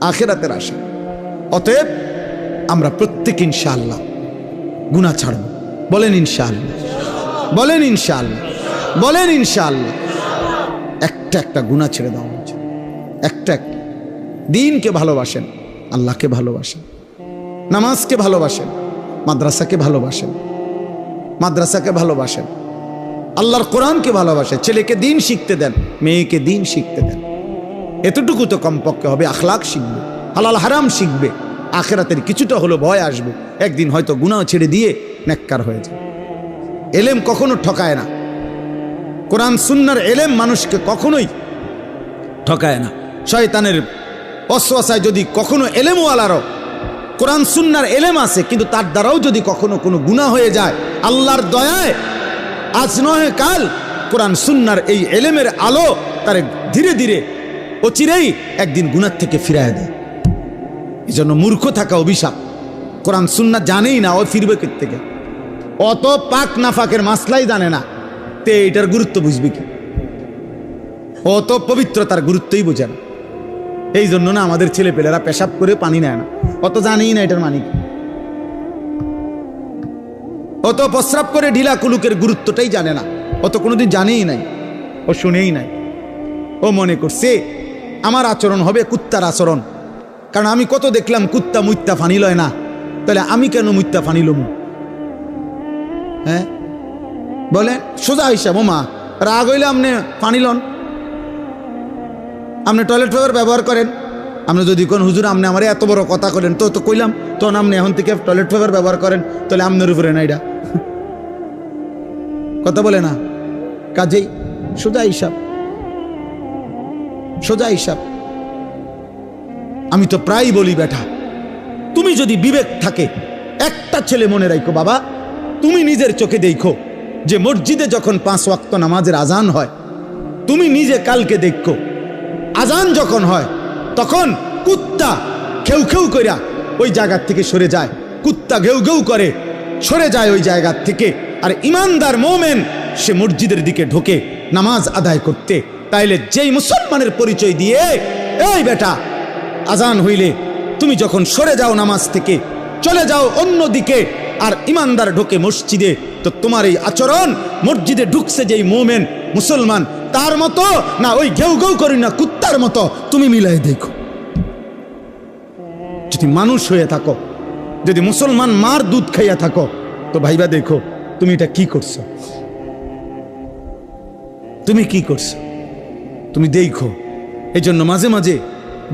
আখিরাতের আশা। অতএব আমরা প্রত্যেক ইনশাআল্লাহ গুনাহ ছাড়ব। বলেন ইনশাআল্লাহ, বলেন ইনশাআল্লাহ, বলেন ইনশাআল্লাহ। একটা একটা গুনাহ ছেড়ে দেওয়া উচিত। একটা একটা। দ্বীনকে ভালোবাসেন, আল্লাহকে ভালোবাসেন, নামাজকে ভালোবাসেন, মাদ্রাসাকে ভালোবাসেন, মাদ্রাসাকে ভালোবাসেন, আল্লাহর কোরআনকে ভালোবাসেন। ছেলেকে দ্বীন শিখতে দেন, মেয়েকে দ্বীন শিখতে দেন। এতটুকু তো কমপক্ষে হবে। আখলাক শিখবে, হালাল হারাম শিখবে, আখিরাতের কিছুটা হলো ভয় আসবে। একদিন হয়তো গুনাহ ছেড়ে দিয়ে নেককার হয়ে যাবে। এলেম কখনো ঠকায় না। কোরআন সুন্নাহর এলেম মানুষকে কখনোই ঠকায় না। শয়তানের ওয়াসওয়াসায় যদি কখনো এলেমওয়ালারও কোরআন সুন্নাহর এলেম আছে, কিন্তু তার দ্বারাও যদি কখনো কোনো গুনাহ হয়ে যায়, আল্লাহর দয়ায় আজ নয় কাল কোরআন সুন্নাহর এই এলেমের আলো তার ধীরে ধীরে অচিরেই একদিন গুনাহ থেকে ফিরায় দেয়। এই জন্য মূর্খ থাকা অভিশাপ। কোরআন সুন্নাহ জানেই না, ও ফিরবে কোথা থেকে? অত পাক নাফাকের মাসলাই জানে না, তে এটার গুরুত্ব বুঝবে কি? অত পবিত্রতার গুরুত্বই বোঝে না। এই জন্য না আমাদের ছেলেপেলেরা পেশাব করে পানি নেয় না, অত জানেই না এটার মানে কি। অত প্রস্রাব করে ঢিলা কুলুকের গুরুত্বটাই জানে না, অত কোনোদিন জানেই নাই, ও শুনেই নাই। ও মনে করছে আমার আচরণ হবে কুত্তার আচরণ, কারণ আমি কত দেখলাম কুত্তা মুত্তা ফানি লয় না, তাহলে আমি কেন মুত্তা ফানি লমু? হ্যাঁ বলে সোজা হিসাব। ও মা, রাগ হইলে আপনি পানি লন, আপনি টয়লেট পেপার ব্যবহার করেন। আপনি যদি কোন হুজুর আপনি আমার এত বড় কথা করেন, তো কইলাম তখন আপনি এখন থেকে টয়লেট পেপার ব্যবহার করেন, তাহলে আপনার উপরে না এটা কথা বলে না। কাজেই সোজা হিসাব, সোজা হিসাব। আমি তো প্রায় বলি, বেটা তুমি যদি বিবেক থাকে, একটা ছেলে মনে রাখো বাবা, তুমি নিজের চোখে দেখো যে মসজিদে যখন 5 ওয়াক্ত নামাজের আজান হয়, তুমি নিজে কালকে দেখো আজান যখন হয় তখন কুত্তা খেউ খেউ কইরা ওই জায়গার থেকে সরে যায়, কুত্তা ঘেউ ঘেউ করে সরে যায় ওই জায়গার থেকে, আর ইমানদার মোমেন সে মসজিদের দিকে ঢোকে নামাজ আদায় করতে। তাইলে যেই মুসলমানের পরিচয় দিয়ে এই বেটা আজান হইলে তুমি যখন সরে যাও নামাজ থেকে, চলে যাও অন্য দিকে, আর ইমানদার ঢোকে মসজিদে, তো তোমার এই আচরণ মসজিদে ঢুকছে যেই মোমেন মুসলমান তার মতো না ওই ঘেউ ঘেউ করি না কুত্তার মতো, তুমি মিলাই দেখো। যদি মানুষ হয়ে থাকো, যদি মুসলমান মার দুধ খাইয়া থাকো, তো ভাইবা দেখো তুমি এটা কি করছো, তুমি কি করছো, তুমি দেখো। এই জন্য মাঝে মাঝে